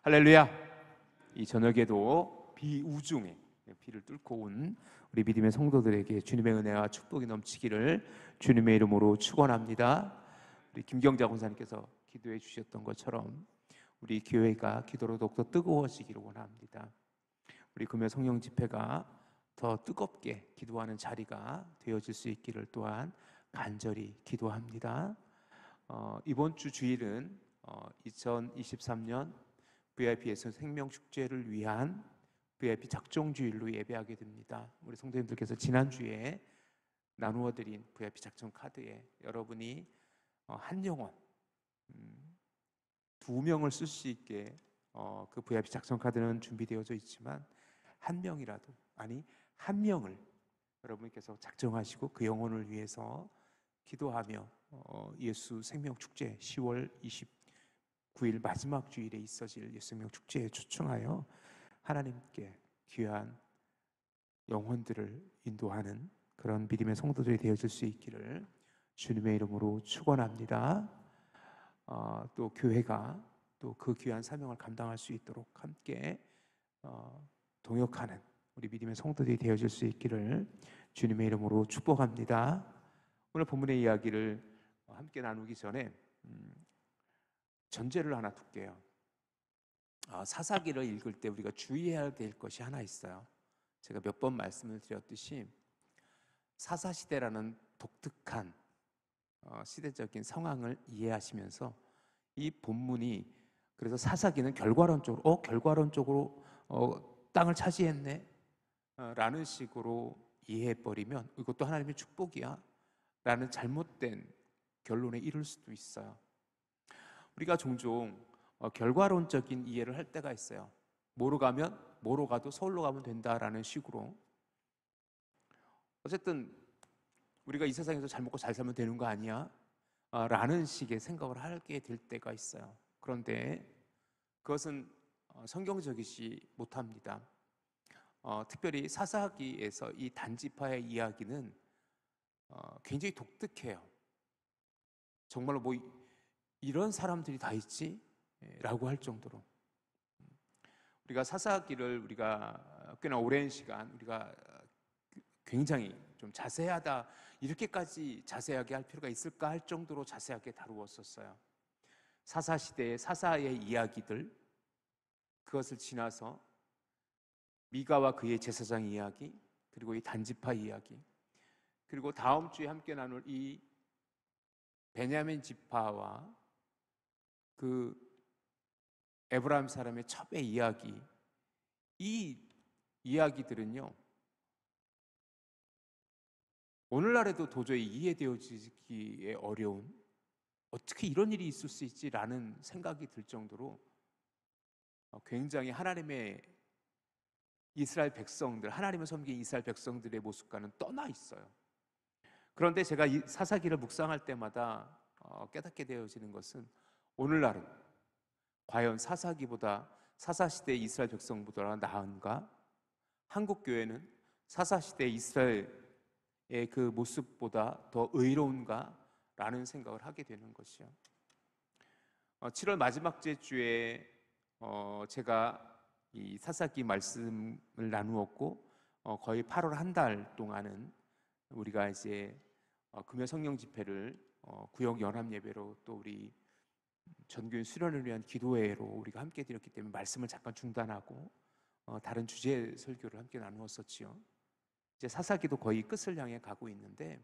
할렐루야. 이 저녁에도 비우중에 비를 뚫고 온 우리 믿음의 성도들에게 주님의 은혜와 축복이 넘치기를 주님의 이름으로 축원합니다. 우리 김경자 권사님께서 기도해 주셨던 것처럼 우리 교회가 기도로 더욱더 뜨거워지기를 원합니다. 우리 금요 성령 집회가 더 뜨겁게 기도하는 자리가 되어질 수 있기를 또한 간절히 기도합니다. 이번 주 주일은 2023년 VIP에서 생명축제를 위한 VIP 작정주일로 예배하게 됩니다. 우리 성도님들께서 지난주에 나누어드린 VIP 작정 카드에 여러분이 한 영혼 2명을 쓸 수 있게 그 VIP 작정 카드는 준비되어져 있지만 한 명이라도, 아니 한 명을 여러분께서 작정하시고 그 영혼을 위해서 기도하며 예수 생명축제 10월 29일 마지막 주일에 있어질 예수 생명축제에 초청하여 하나님께 귀한 영혼들을 인도하는 그런 믿음의 성도들이 되어질 수 있기를 주님의 이름으로 축원합니다. 또 교회가 또 그 귀한 사명을 감당할 수 있도록 함께 동역하는 우리 믿음의 성도들이 되어질 수 있기를 주님의 이름으로 축복합니다. 오늘 본문의 이야기를 함께 나누기 전에 전제를 하나 둘게요. 사사기를 읽을 때 우리가 주의해야 될 것이 하나 있어요. 제가 몇 번 말씀을 드렸듯이 사사시대라는 독특한 시대적인 상황을 이해하시면서 이 본문이, 그래서 사사기는 결과론적으로 땅을 차지했네 라는 식으로 이해해버리면 이것도 하나님의 축복이야 라는 잘못된 결론에 이를 수도 있어요. 우리가 종종 결과론적인 이해를 할 때가 있어요. 뭐로 가도 서울로 가면 된다라는 식으로. 어쨌든 우리가 이 세상에서 잘 먹고 잘 살면 되는 거 아니야? 라는 식의 생각을 하게 될 때가 있어요. 그런데 그것은 성경적이지 못합니다. 특별히 사사기에서 이 단지파의 이야기는 굉장히 독특해요. 정말로 뭐 이런 사람들이 다 있지? 라고 할 정도로. 우리가 사사기를 우리가 꽤나 오랜 시간 우리가 굉장히 좀 자세하다, 이렇게까지 자세하게 할 필요가 있을까 할 정도로 자세하게 다루었었어요. 사사시대의 사사의 이야기들, 그것을 지나서 미가와 그의 제사장 이야기, 그리고 이 단지파 이야기, 그리고 다음 주에 함께 나눌 이 베냐민 지파와 그 에브라임 사람의 첩의 이야기, 이 이야기들은요 오늘날에도 도저히 이해되어지기 어려운, 어떻게 이런 일이 있을 수 있지라는 생각이 들 정도로 굉장히 하나님의 이스라엘 백성들, 하나님을 섬긴 이스라엘 백성들의 모습과는 떠나 있어요. 그런데 제가 이 사사기를 묵상할 때마다 깨닫게 되어지는 것은 오늘날은 과연 사사기보다 사사시대 이스라엘 백성보다 나은가? 한국교회는 사사시대 이스라엘의 그 모습보다 더 의로운가? 라는 생각을 하게 되는 것이요. 7월 마지막 주에 제가 이 사사기 말씀을 나누었고 거의 8월 한 달 동안은 우리가 이제 금요 성령 집회를 구역 연합 예배로 또 우리 전교인 수련을 위한 기도회로 우리가 함께 드렸기 때문에 말씀을 잠깐 중단하고 다른 주제 설교를 함께 나누었었지요. 이제 사사기도 거의 끝을 향해 가고 있는데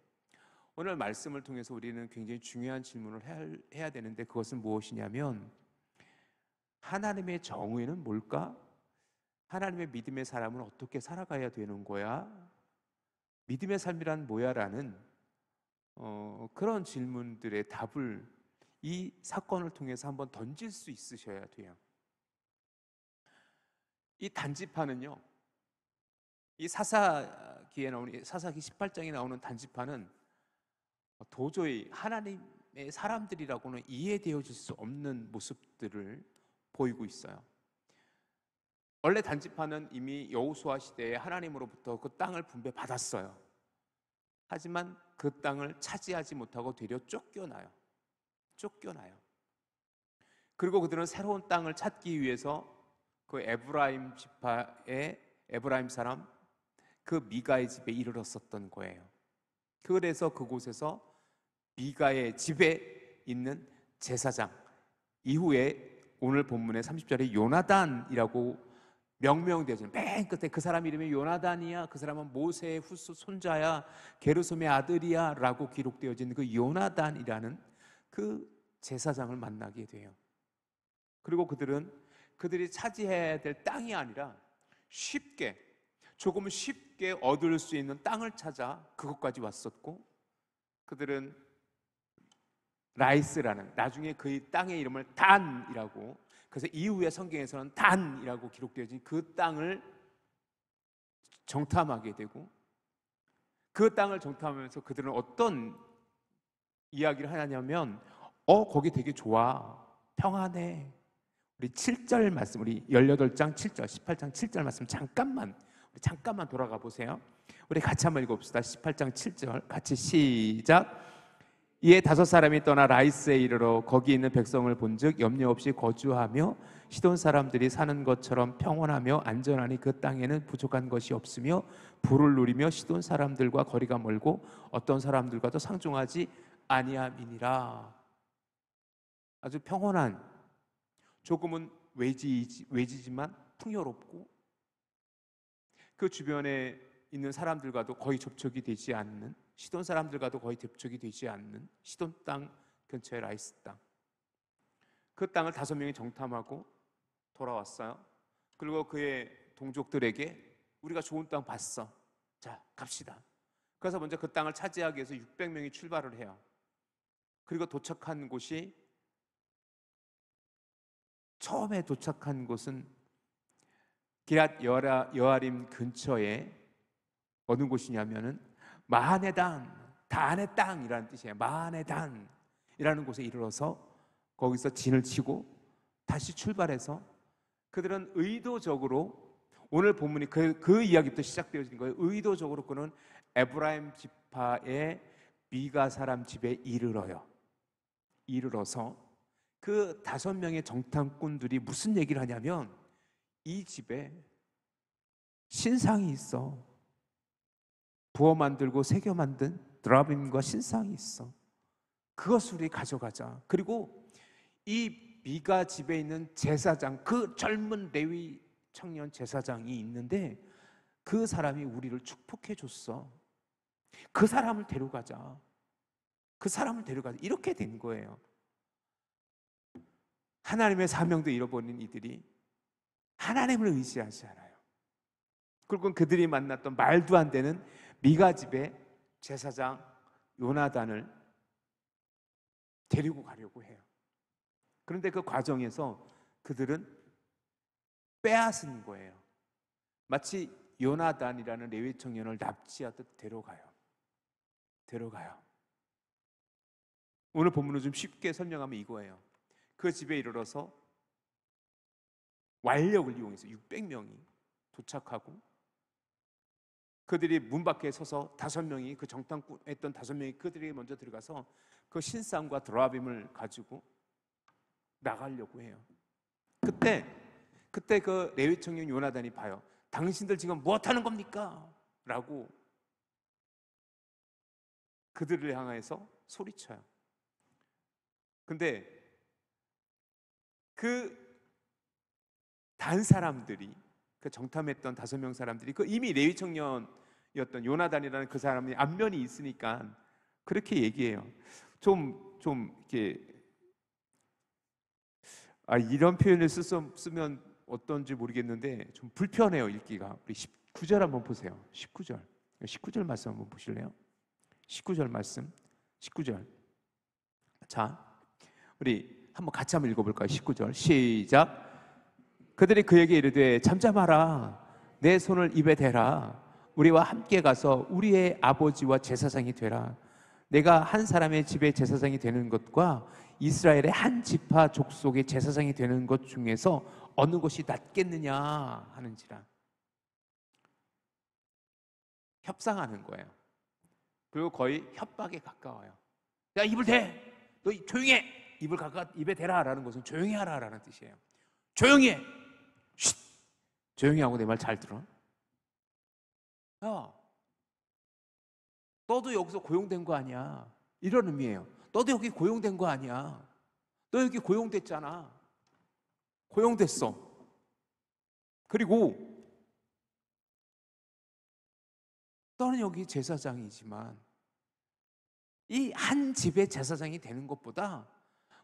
오늘 말씀을 통해서 우리는 굉장히 중요한 질문을 해야 되는데, 그것은 무엇이냐면 하나님의 정의는 뭘까? 하나님의 믿음의 사람은 어떻게 살아가야 되는 거야? 믿음의 삶이란 뭐야? 라는 그런 질문들의 답을 이 사건을 통해서 한번 던질 수 있으셔야 돼요. 이 단지파는요, 이 사사기에 나오는, 사사기 18장에 나오는 단지파는 도저히 하나님의 사람들이라고는 이해되어질 수 없는 모습들을 보이고 있어요. 원래 단지파는 이미 여호수아 시대에 하나님으로부터 그 땅을 분배받았어요. 하지만 그 땅을 차지하지 못하고 되려 쫓겨나요. 그리고 그들은 새로운 땅을 찾기 위해서 그 에브라임 지파의 에브라임 사람 그 미가의 집에 이르렀었던 거예요. 그래서 그곳에서 미가의 집에 있는 제사장, 이후에 오늘 본문의 30절에 요나단이라고 명명되어지는, 맨 끝에 그 사람 이름이 요나단이야, 그 사람은 모세의 후손 손자야, 게르솜의 아들이야 라고 기록되어진 그 요나단이라는 그 제사장을 만나게 돼요. 그리고 그들이 차지해야 될 땅이 아니라 조금 쉽게 얻을 수 있는 땅을 찾아 그것까지 왔었고, 그들은 라이스라는, 나중에 그 땅의 이름을 단이라고, 그래서 이후에 성경에서는 단이라고 기록되어진 그 땅을 정탐하게 되고, 그 땅을 정탐하면서 그들은 어떤 이야기를 하냐면 거기 되게 좋아, 평안해. 우리 7절 말씀, 우리 18장 7절, 18장 7절 말씀 잠깐만 돌아가 보세요. 우리 같이 한번 읽어봅시다. 18장 7절 같이 시작. 이에 5사람이 떠나 라이스에 이르러 거기 있는 백성을 본즉 염려 없이 거주하며 시돈 사람들이 사는 것처럼 평온하며 안전하니 그 땅에는 부족한 것이 없으며 부를 누리며 시돈 사람들과 거리가 멀고 어떤 사람들과도 상종하지 아니함이니라. 아주 평온한, 조금은 외지지만 풍요롭고 그 주변에 있는 사람들과도 거의 접촉이 되지 않는, 시돈 사람들과도 거의 접촉이 되지 않는 시돈 땅 근처의 라이스 땅, 그 땅을 5명이 정탐하고 돌아왔어요. 그리고 그의 동족들에게 우리가 좋은 땅 봤어, 자 갑시다. 그래서 먼저 그 땅을 차지하기 위해서 600명이 출발을 해요. 그리고 처음에 도착한 곳은 기랏 여아림 근처에 어느 곳이냐면은 마한의 단의 땅이라는 뜻이에요. 마한의 단이라는 곳에 이르러서 거기서 진을 치고 다시 출발해서, 그들은 의도적으로, 오늘 본문이 그 이야기부터 시작되어진 거예요. 의도적으로 그는 에브라임 지파의 미가 사람 집에 이르러서 그 5명의 정탐꾼들이 무슨 얘기를 하냐면, 이 집에 신상이 있어. 부어 만들고 새겨 만든 드라빔과 신상이 있어. 그것을 우리 가져가자. 그리고 이 미가 집에 있는 제사장, 그 젊은 레위 청년 제사장이 있는데 그 사람이 우리를 축복해 줬어. 그 사람을 데려가자. 이렇게 된 거예요. 하나님의 사명도 잃어버린 이들이 하나님을 의지하지 않아요. 그리고 그들이 만났던 말도 안 되는 미가 집의 제사장 요나단을 데리고 가려고 해요. 그런데 그 과정에서 그들은 빼앗은 거예요. 마치 요나단이라는 레위 청년을 납치하듯 데려가요. 오늘 본문을 좀 쉽게 설명하면 이거예요. 그 집에 이르러서 완력을 이용해서 600명이 도착하고, 그들이 문 밖에 서서 5명이, 그 정탐꾼 했던 5명이 그들에게 먼저 들어가서 그 신상과 드라빔을 가지고 나가려고 해요. 그때 그 레위 청년 요나단이 봐요. 당신들 지금 무엇하는 겁니까? 라고 그들을 향해서 소리쳐요. 근데 그 단 사람들이, 그 정탐했던 5명 사람들이, 그 이미 레위 청년이었던 요나단이라는 그 사람이 안면이 있으니까 그렇게 얘기해요. 좀 이렇게, 이런 표현을 쓰면 어떤지 모르겠는데 좀 불편해요, 읽기가. 우리 19절 한번 보세요. 19절 말씀 한번 보실래요? 19절 말씀, 19절. 자, 우리 같이 한번 읽어볼까요? 19절 시작. 그들이 그에게 이르되 잠잠하라, 내 손을 입에 대라, 우리와 함께 가서 우리의 아버지와 제사장이 되라. 내가 한 사람의 집에 제사장이 되는 것과 이스라엘의 한 지파 족속의 제사장이 되는 것 중에서 어느 것이 낫겠느냐 하는지라. 협상하는 거예요. 그리고 거의 협박에 가까워요. 야, 입을 대! 너 조용히 해! 입에 대라라는 것은 조용히 하라라는 뜻이에요. 조용히 해. 쉿. 조용히 하고 내 말 잘 들어. 야, 너도 여기서 고용된 거 아니야. 이런 의미예요. 너도 여기 고용된 거 아니야. 너 여기 고용됐잖아. 고용됐어. 그리고 너는 여기 제사장이지만 이 한 집의 제사장이 되는 것보다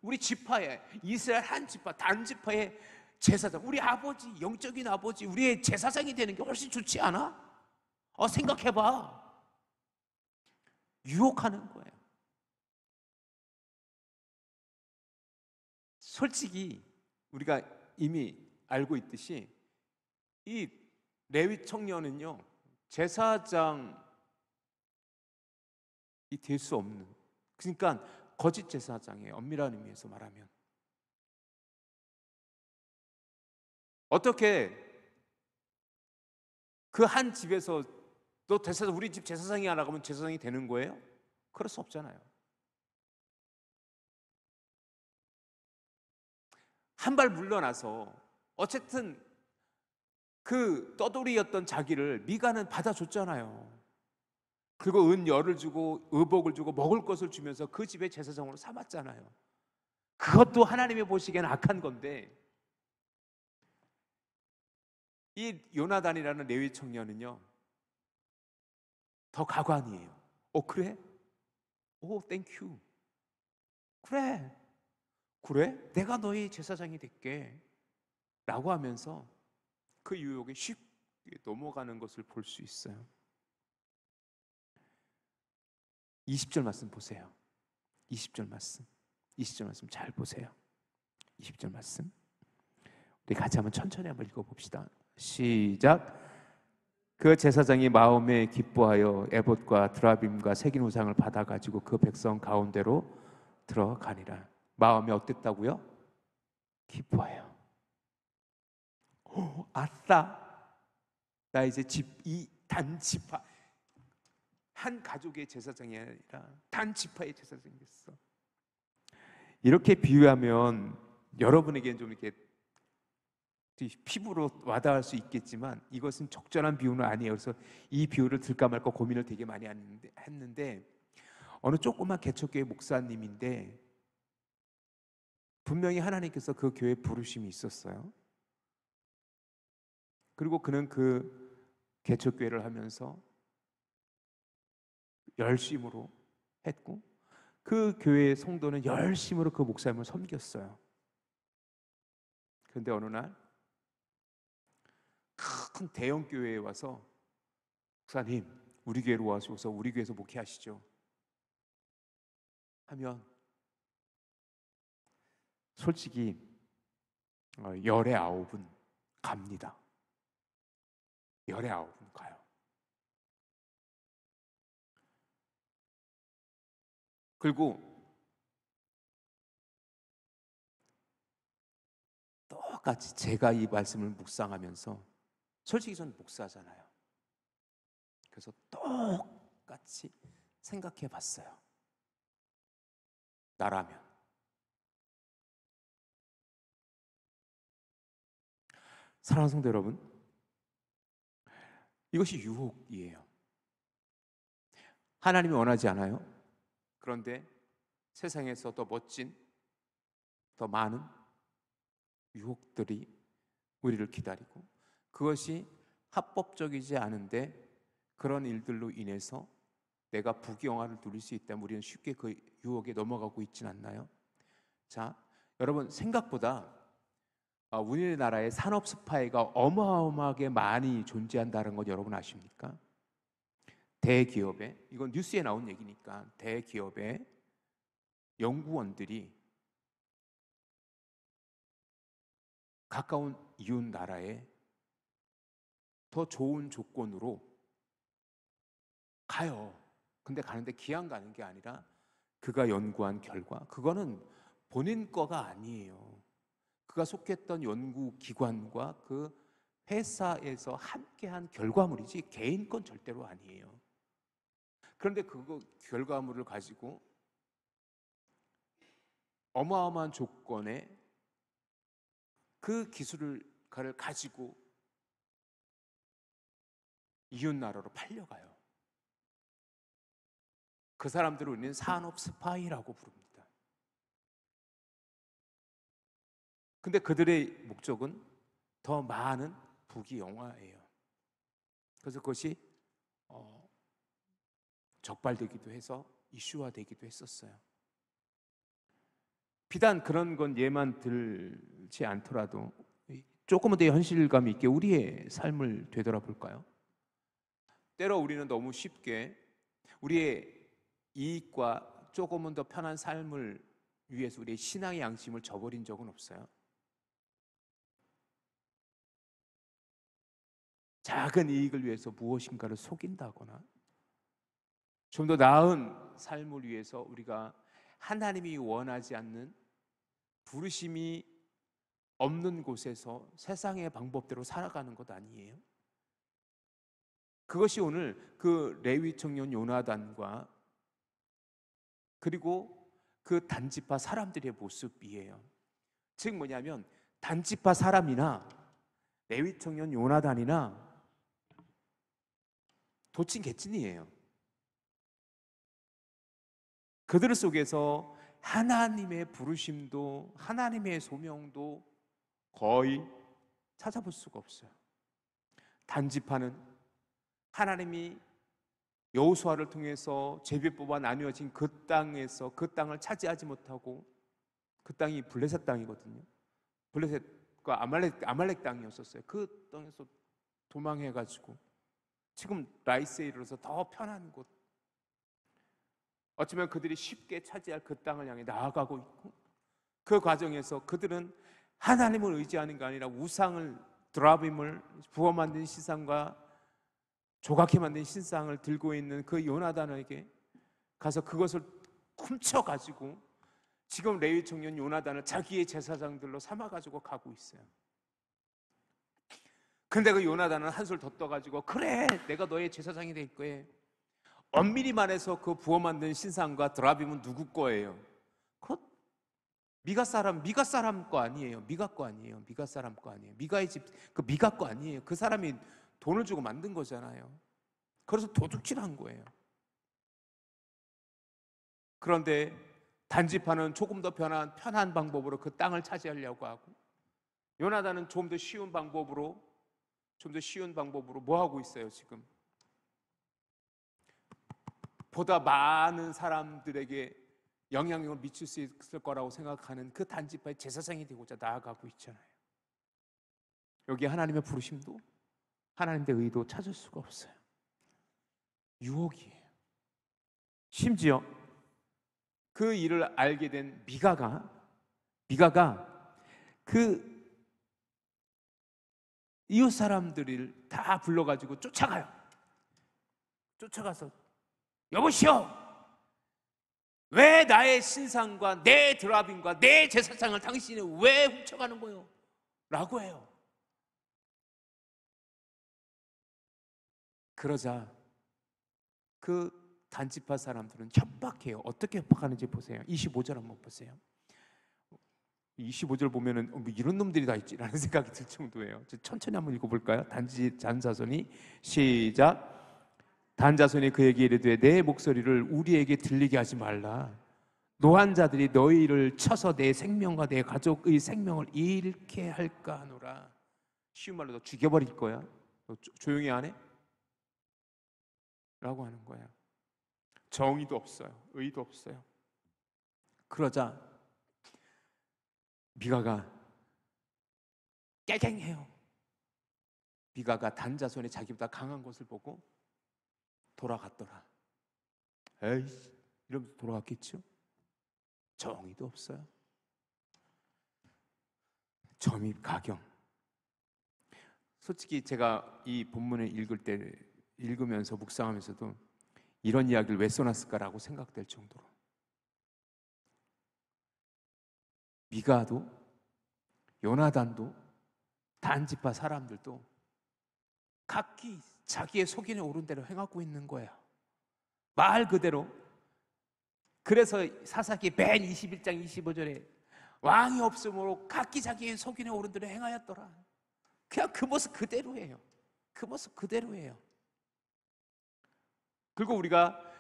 우리 지파의 이스라엘 한 지파, 단 지파의 제사장, 우리 아버지, 영적인 아버지, 우리의 제사장이 되는 게 훨씬 좋지 않아? 생각해봐. 유혹하는 거예요. 솔직히 우리가 이미 알고 있듯이 이 레위 청년은요, 제사장이 될 수 없는, 그러니까 거짓 제사장이에요. 엄밀한 의미에서 말하면. 어떻게 그 한 집에서 너 제사장, 우리 집 제사장이 안 하면 제사장이 되는 거예요? 그럴 수 없잖아요. 한 발 물러나서 어쨌든 그 떠돌이였던 자기를 미가는 받아줬잖아요. 그리고 은열을 주고 의복을 주고 먹을 것을 주면서 그 집의 제사장으로 삼았잖아요. 그것도 하나님이 보시기에는 악한 건데, 이 요나단이라는 레위 청년은요 더 가관이에요. 그래? 땡큐. 그래? 내가 너희 제사장이 될게 라고 하면서 그 유혹에 쉽게 넘어가는 것을 볼 수 있어요. 20절 말씀 보세요. 20절 말씀 잘 보세요. 20절 말씀 우리 같이 한번 천천히 한번 읽어봅시다. 시작. 그 제사장이 마음에 기뻐하여 에봇과 드라빔과 새긴 우상을 받아가지고 그 백성 가운데로 들어가니라. 마음이 어땠다고요? 기뻐해요. 아싸, 나 이제 이 단지파, 한 가족의 제사장이 아니라 단지파의 제사장이 됐어. 이렇게 비유하면 여러분에게는 좀 이렇게 피부로 와닿을 수 있겠지만 이것은 적절한 비유는 아니에요. 그래서 이 비유를 들까 말까 고민을 되게 많이 했는데 어느 조그만 개척교회 목사님인데 분명히 하나님께서 그 교회에 부르심이 있었어요. 그리고 그는 그 개척교회를 하면서 열심으로 했고 그 교회의 성도는 열심으로 그 목사님을 섬겼어요. 그런데 어느 날 큰 대형 교회에 와서 목사님, 우리 교회로 와셔서 우리 교회에서 목회하시죠 하면 솔직히 열의 9은 갑니다. 열의 9은 가요. 그리고 똑같이 제가 이 말씀을 묵상하면서 솔직히 저는 목사잖아요. 그래서 똑같이 생각해 봤어요. 나라면 사랑하는 성도 여러분, 이것이 유혹이에요. 하나님이 원하지 않아요. 그런데 세상에서 더 멋진, 더 많은 유혹들이 우리를 기다리고 그것이 합법적이지 않은데 그런 일들로 인해서 내가 부귀영화를 누릴 수 있다면 우리는 쉽게 그 유혹에 넘어가고 있지는 않나요? 자, 여러분 생각보다 우리나라에 산업 스파이가 어마어마하게 많이 존재한다는 것 여러분 아십니까? 대기업에, 이건 뉴스에 나온 얘기니까 대기업의 연구원들이 가까운 이웃 나라에 더 좋은 조건으로 가요. 근데 가는데 기한 가는 게 아니라 그가 연구한 결과, 그거는 본인 거가 아니에요. 그가 속했던 연구기관과 그 회사에서 함께한 결과물이지 개인 건 절대로 아니에요. 그런데 그거 결과물을 가지고 어마어마한 조건에 그 기술을 가지고 이웃 나라로 팔려가요. 그 사람들을 우리는 산업 스파이라고 부릅니다. 근데 그들의 목적은 더 많은 부귀영화예요. 그래서 그것이 적발되기도 해서 이슈화되기도 했었어요. 비단 그런 건 예만 들지 않더라도 조금은 더 현실감 있게 우리의 삶을 되돌아볼까요? 때로 우리는 너무 쉽게 우리의 이익과 조금은 더 편한 삶을 위해서 우리의 신앙의 양심을 저버린 적은 없어요. 작은 이익을 위해서 무엇인가를 속인다거나 좀 더 나은 삶을 위해서 우리가 하나님이 원하지 않는 부르심이 없는 곳에서 세상의 방법대로 살아가는 것 아니에요? 그것이 오늘 그 레위 청년 요나단과 그리고 그 단지파 사람들의 모습이에요. 즉 뭐냐면 단지파 사람이나 레위 청년 요나단이나 도친 개찐이에요. 그들 속에서 하나님의 부르심도 하나님의 소명도 거의 찾아볼 수가 없어요. 단지파는 하나님이 여호수아를 통해서 제비 뽑아 나뉘어진 그 땅에서 그 땅을 차지하지 못하고 그 땅이 블레셋 땅이거든요. 블레셋과 아말렉 땅이었었어요. 그 땅에서 도망해가지고 지금 라이스에 이르러서 더 편한 곳, 어쩌면 그들이 쉽게 차지할 그 땅을 향해 나아가고 있고 그 과정에서 그들은 하나님을 의지하는 게 아니라 우상을 드라빔을 부어 만든 신상과 조각해 만든 신상을 들고 있는 그 요나단에게 가서 그것을 훔쳐가지고 지금 레위 청년 요나단을 자기의 제사장들로 삼아가지고 가고 있어요. 근데 그 요나단은 한술 더 떠가지고 그래 내가 너의 제사장이 될 거예요. 엄밀히 말해서 그 부어 만든 신상과 드라빔은 누구 거예요? 그 미가 사람 거 아니에요. 미가 거 아니에요. 미가 사람 거 아니에요. 미가의 집 그 미가 거 아니에요. 그 사람이 돈을 주고 만든 거잖아요. 그래서 도둑질한 거예요. 그런데 단지파는 조금 더 편한 방법으로 그 땅을 차지하려고 하고 요나단은 좀 더 쉬운 방법으로 뭐 하고 있어요 지금? 보다 많은 사람들에게 영향력을 미칠 수 있을 거라고 생각하는 그 단지파의 제사장이 되고자 나아가고 있잖아요. 여기 하나님의 부르심도 하나님의 의도 찾을 수가 없어요. 유혹이에요. 심지어 그 일을 알게 된 미가가 그 이웃 사람들을 다 불러가지고 쫓아가서 여보시오, 왜 나의 신상과 내 드라빔과 내 제사장을 당신이 왜 훔쳐가는 거요? 라고 해요. 그러자 그 단지파 사람들은 협박해요. 어떻게 협박하는지 보세요. 25절 한번 보세요. 25절 보면은 뭐 이런 놈들이 다 있지라는 생각이 들 정도예요. 천천히 한번 읽어볼까요? 단자손이 시작. 단자손이 그에게 이르되 내 목소리를 우리에게 들리게 하지 말라. 노한 자들이 너희를 쳐서 내 생명과 내 가족의 생명을 잃게 할까 하노라. 쉬운 말로 너 죽여버릴 거야. 너 조용히 안 해? 라고 하는 거야. 정의도 없어요. 의도 없어요. 그러자 미가가 깨갱해요. 미가가 단자손이 자기보다 강한 것을 보고 돌아갔더라. 에이씨, 이러면서 돌아갔겠죠? 정의도 없어요. 점입 가경. 솔직히 제가 이 본문을 읽으면서 묵상하면서도 이런 이야기를 왜 써놨을까라고 생각될 정도로 미가도 요나단도 단지파 사람들도 각기 자기의 속인에 오른 대로 행하고 있는 거야. 말 그대로 그래서 사사기 맨 21장 25절에 왕이 없으므로 각기 자기의 소견에 오른 대로 행하였더라. 그냥 그 모습 그대로예요. 그 모습 그대로예요. 그리고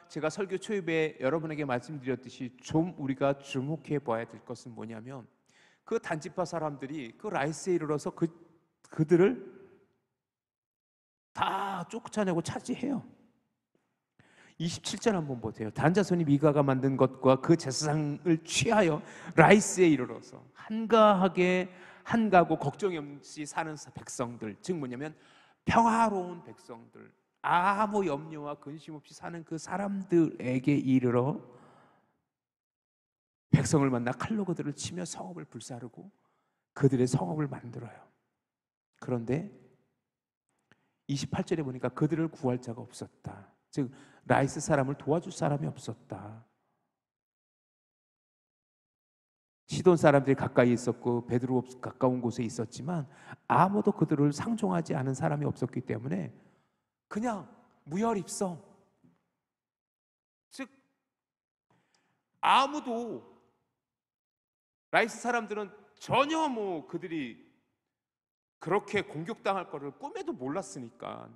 제가 설교 초입에 여러분에게 말씀드렸듯이 좀 우리가 주목해 봐야 될 것은 뭐냐면, 그 단지파 사람들이 그 라이스에 이르러서 그들을 다 쫓아내고 차지해요. 27절 한번 보세요. 단자손이 미가가 만든 것과 그 제사상을 취하여 라이스에 이르러서 한가하게 한가하고 걱정이 없이 사는 백성들, 즉 뭐냐면 평화로운 백성들, 아무 염려와 근심 없이 사는 그 사람들에게 이르러 백성을 만나 칼로 그들을 치며 성읍을 불사르고 그들의 성읍을 만들어요. 그런데 28절에 보니까 그들을 구할 자가 없었다. 즉 라이스 사람을 도와줄 사람이 없었다. 시돈 사람들이 가까이 있었고 베드로 가까운 곳에 있었지만 아무도 그들을 상종하지 않은 사람이 없었기 때문에 그냥 무혈입성, 즉 아무도, 라이스 사람들은 전혀 그들이 그렇게 공격당할 거를 꿈에도 몰랐으니까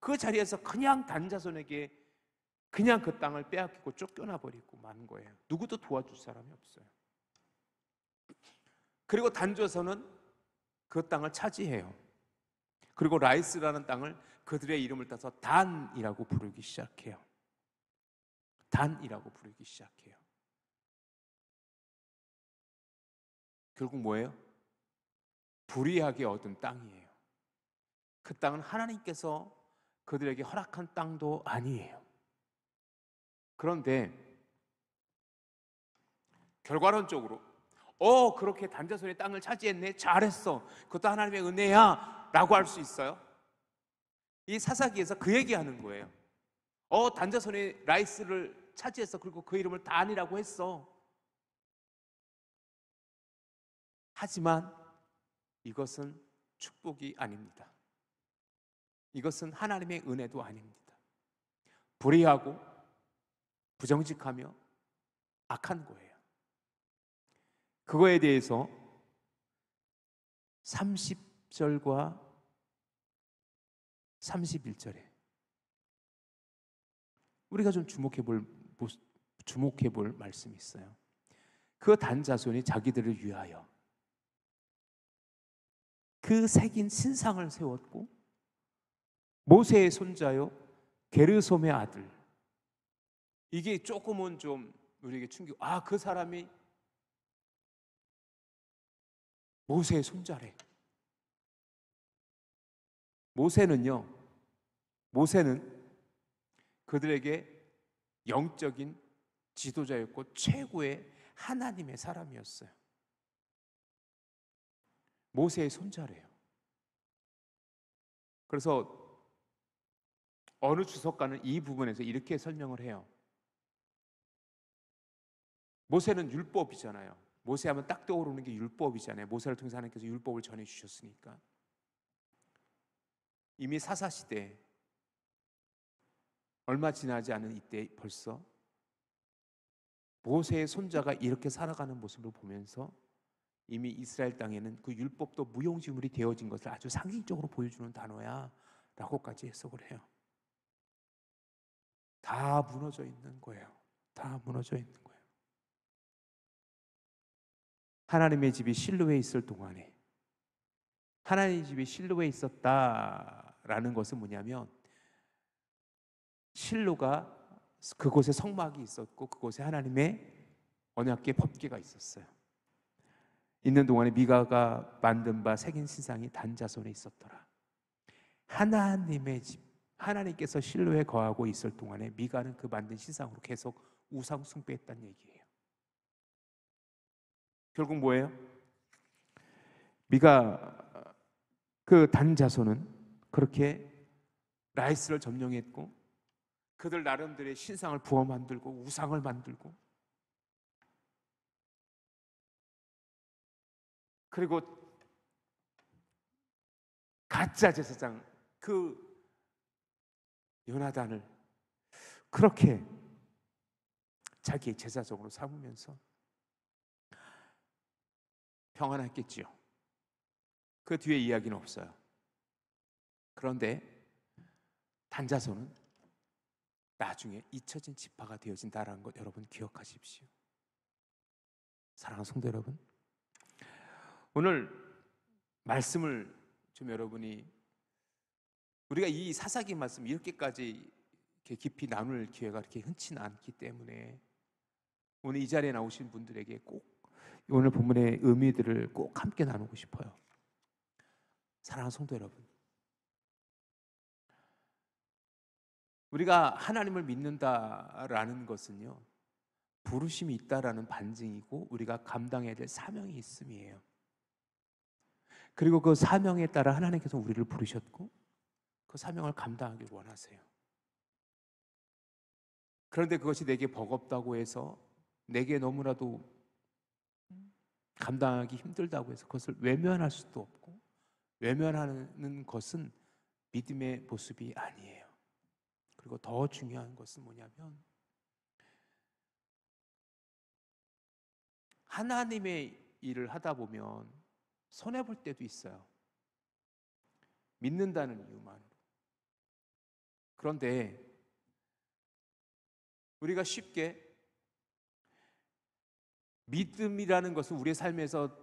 그 자리에서 그냥 단자손에게 그냥 그 땅을 빼앗기고 쫓겨나 버리고 만 거예요. 누구도 도와줄 사람이 없어요. 그리고 단자손은 그 땅을 차지해요. 그리고 라이스라는 땅을 그들의 이름을 따서 단이라고 부르기 시작해요. 단이라고 부르기 시작해요. 결국 뭐예요? 불의하게 얻은 땅이에요. 그 땅은 하나님께서 그들에게 허락한 땅도 아니에요. 그런데 결과론적으로 그렇게 단자손의 땅을 차지했네, 잘했어, 그것도 하나님의 은혜야 라고 할 수 있어요. 이 사사기에서 그 얘기하는 거예요. 단자손의 라이스를 차지했어, 그리고 그 이름을 단이라고 했어. 하지만 이것은 축복이 아닙니다. 이것은 하나님의 은혜도 아닙니다. 불의하고 부정직하며 악한 거예요. 그거에 대해서 30절과 31절에 우리가 좀 주목해 볼 말씀이 있어요. 그 단자손이 자기들을 위하여 그 새긴 신상을 세웠고 모세의 손자요 게르솜의 아들, 이게 조금은 좀 우리에게 충격. 그 사람이 모세의 손자래. 모세는 그들에게 영적인 지도자였고 최고의 하나님의 사람이었어요. 모세의 손자래요. 그래서 어느 주석가는 이 부분에서 이렇게 설명을 해요. 모세는 율법이잖아요. 모세하면 딱 떠오르는 게 율법이잖아요. 모세를 통해서 하나님께서 율법을 전해주셨으니까. 이미 사사시대 얼마 지나지 않은 이때 벌써 모세의 손자가 이렇게 살아가는 모습을 보면서 이미 이스라엘 땅에는 그 율법도 무용지물이 되어진 것을 아주 상징적으로 보여주는 단어야 라고까지 해석을 해요. 다 무너져 있는 거예요. 다 무너져 있는 거예요. 하나님의 집이 실로에 있을 동안에, 하나님의 집이 실로에 있었다라는 것은 뭐냐면, 실로가 그곳에 성막이 있었고 그곳에 하나님의 언약궤 법궤가 있었어요. 있는 동안에 미가가 만든 바 새긴 신상이 단자손에 있었더라. 하나님의 집, 하나님께서 실로에 거하고 있을 동안에 미가는 그 만든 신상으로 계속 우상 숭배했다는 얘기예요. 결국 뭐예요? 미가 그 단자손은 그렇게 라이스를 점령했고 그들 나름대로의 신상을 부어 만들고 우상을 만들고, 그리고 가짜 제사장 그 요나단을 그렇게 자기의 제사적으로 삼으면서 평안했겠지요. 그 뒤에 이야기는 없어요. 그런데 단자손은 나중에 잊혀진 지파가 되어진다는 것 여러분 기억하십시오. 사랑하는 성도 여러분, 오늘 말씀을 좀 여러분이 우리가 이 사사기 말씀 이렇게까지 이렇게 깊이 나눌 기회가 그렇게 흔치 않기 때문에 오늘 이 자리에 나오신 분들에게 꼭 오늘 본문의 의미들을 꼭 함께 나누고 싶어요. 사랑하는 성도 여러분, 우리가 하나님을 믿는다라는 것은요, 부르심이 있다라는 반증이고 우리가 감당해야 될 사명이 있음이에요. 그리고 그 사명에 따라 하나님께서 우리를 부르셨고 그 사명을 감당하길 원하세요. 그런데 그것이 내게 버겁다고 해서, 내게 너무나도 감당하기 힘들다고 해서 그것을 외면할 수도 없고, 외면하는 것은 믿음의 모습이 아니에요. 그리고 더 중요한 것은 뭐냐면, 하나님의 일을 하다 보면 손해볼 때도 있어요. 믿는다는 이유만으로. 그런데 우리가 쉽게 믿음이라는 것을 우리의 삶에서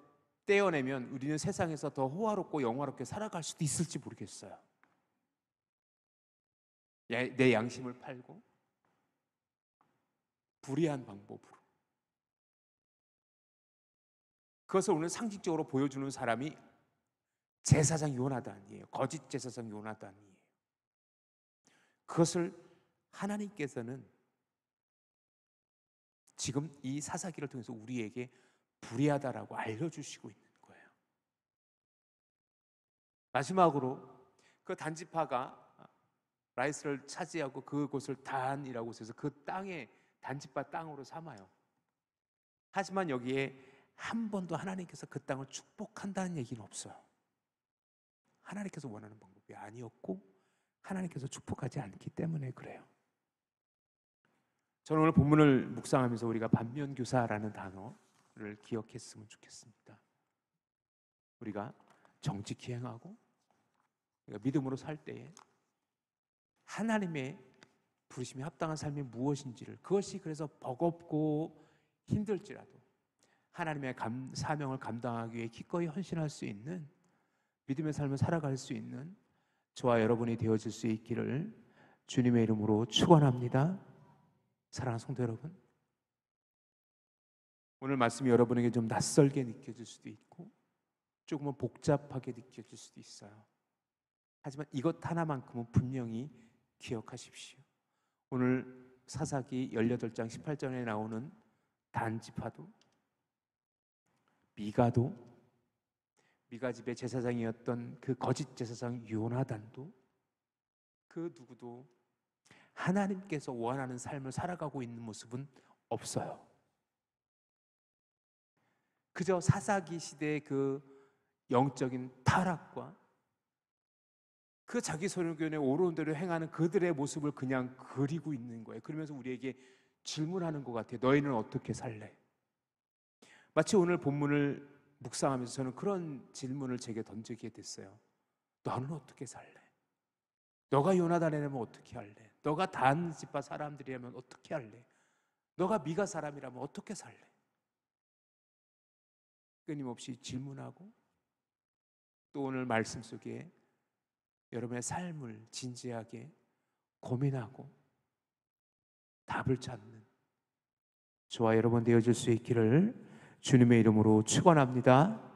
떼어내면 우리는 세상에서 더 호화롭고 영화롭게 살아갈 수도 있을지 모르겠어요. 내 양심을 팔고 불의한 방법으로. 그것을 오늘 상징적으로 보여주는 사람이 제사장 요나단이에요. 거짓 제사장 요나단이에요. 그것을 하나님께서는 지금 이 사사기를 통해서 우리에게 불의하다라고 알려주시고 있는 거예요. 마지막으로 그 단지파가 라이스를 차지하고 그곳을 단이라고 해서 그 땅에 단지파 땅으로 삼아요. 하지만 여기에 한 번도 하나님께서 그 땅을 축복한다는 얘기는 없어요. 하나님께서 원하는 방법이 아니었고 하나님께서 축복하지 않기 때문에 그래요. 저는 오늘 본문을 묵상하면서 우리가 반면교사라는 단어를 기억했으면 좋겠습니다. 우리가 정직히 행하고 우리가 믿음으로 살 때에 하나님의 부르심에 합당한 삶이 무엇인지를, 그것이 그래서 버겁고 힘들지라도 하나님의 사명을 감당하기 위해 기꺼이 헌신할 수 있는 믿음의 삶을 살아갈 수 있는 저와 여러분이 되어질 수 있기를 주님의 이름으로 축원합니다. 사랑하는 성도 여러분, 오늘 말씀이 여러분에게 좀 낯설게 느껴질 수도 있고 조금은 복잡하게 느껴질 수도 있어요. 하지만 이것 하나만큼은 분명히 기억하십시오. 오늘 사사기 18장 18절에 나오는 단지파도, 미가 집의 제사장이었던 그 거짓 제사장 요나단도, 그 누구도 하나님께서 원하는 삶을 살아가고 있는 모습은 없어요. 그저 사사기 시대의 그 영적인 타락과 그 자기 소견에 옳은 대로 행하는 그들의 모습을 그냥 그리고 있는 거예요. 그러면서 우리에게 질문하는 것 같아요. 너희는 어떻게 살래? 마치 오늘 본문을 묵상하면서 저는 그런 질문을 제게 던지게 됐어요. 너는 어떻게 살래? 너가 요나단이라면 어떻게 할래? 너가 단 지파 사람들이라면 어떻게 할래? 너가 미가 사람이라면 어떻게 살래? 끊임없이 질문하고 또 오늘 말씀 속에 여러분의 삶을 진지하게 고민하고 답을 찾는 저와 여러분 되어질 수 있기를 주님의 이름으로 축원합니다.